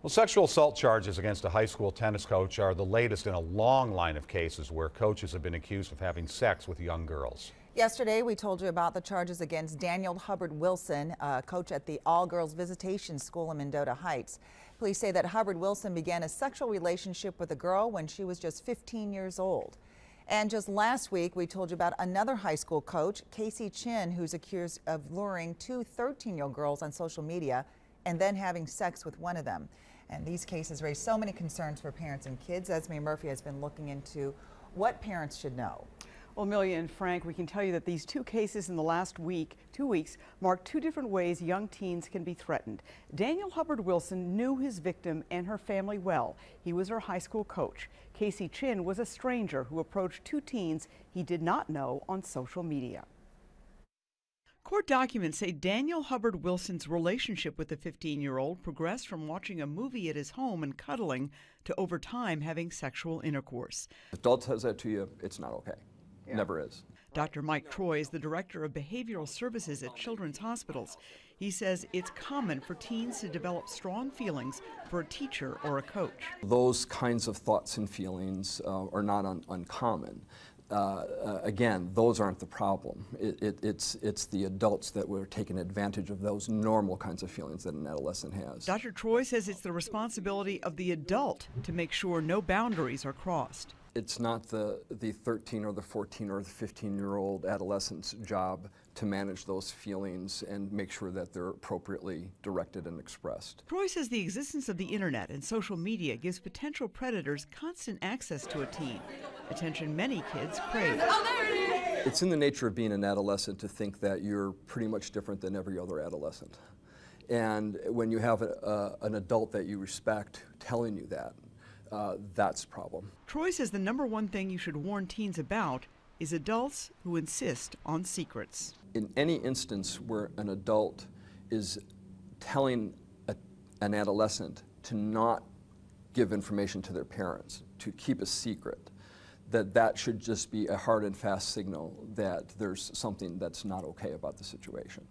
Well, sexual assault charges against a high school tennis coach are the latest in a long line of cases where coaches have been accused of having sex with young girls. Yesterday, we told you about the charges against Daniel Hubbard Wilson, coach at the all-girls visitation school in Mendota Heights. Police say that Hubbard Wilson began a sexual relationship with a girl when she was just 15 years old. And just last week, we told you about another high school coach, Casey Chin, who's accused of luring two 13-year-old girls on social media and then having sex with one of them. And these cases raise so many concerns for parents and kids. Esme Murphy has been looking into what parents should know. Well, Amelia and Frank, we can tell you that these two cases in the last 2 weeks mark two different ways young teens can be threatened. Daniel Hubbard Wilson knew his victim and her family well. He was her high school coach. Casey Chin was a stranger who approached two teens he did not know on social media. Court documents say Daniel Hubbard Wilson's relationship with the 15-year-old progressed from watching a movie at his home and cuddling to over time having sexual intercourse. Adult says that to you, it's not okay. Never is. Dr. Mike Troy is the director of behavioral services at children's hospitals. He says it's common for teens to develop strong feelings for a teacher or a coach. Those kinds of thoughts and feelings are not uncommon. Again, those aren't the problem. It's the adults that were taking advantage of those normal kinds of feelings that an adolescent has. Dr. Troy says it's the responsibility of the adult to make sure no boundaries are crossed. It's not the 13 or the 14 or the 15-year-old adolescent's job to manage those feelings and make sure that they're appropriately directed and expressed. Troy says the existence of the internet and social media gives potential predators constant access to a teen, attention many kids crave. It's in the nature of being an adolescent to think that you're pretty much different than every other adolescent. And when you have an adult that you respect telling you that, that's a problem. Troy says the number one thing you should warn teens about is adults who insist on secrets. In any instance where an adult is telling an adolescent to not give information to their parents, to keep a secret, that should just be a hard and fast signal that there's something that's not okay about the situation.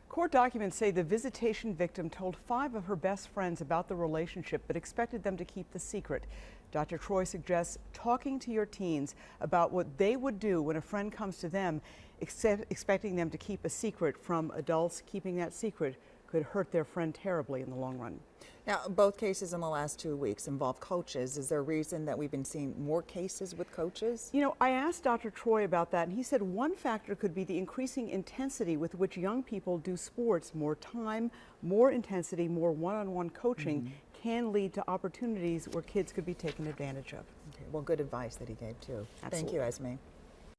Court documents say the visitation victim told 5 of her best friends about the relationship but expected them to keep the secret. Dr. Troy suggests talking to your teens about what they would do when a friend comes to them, expecting them to keep a secret from adults. Keeping that secret could hurt their friend terribly in the long run. Now, both cases in the last 2 weeks involve coaches. Is there a reason that we've been seeing more cases with coaches? You know, I asked Dr. Troy about that, and he said one factor could be the increasing intensity with which young people do sports. More time, more intensity, more one-on-one coaching can lead to opportunities where kids could be taken advantage of. Okay, well, good advice that he gave, too. Absolutely. Thank you, Esme.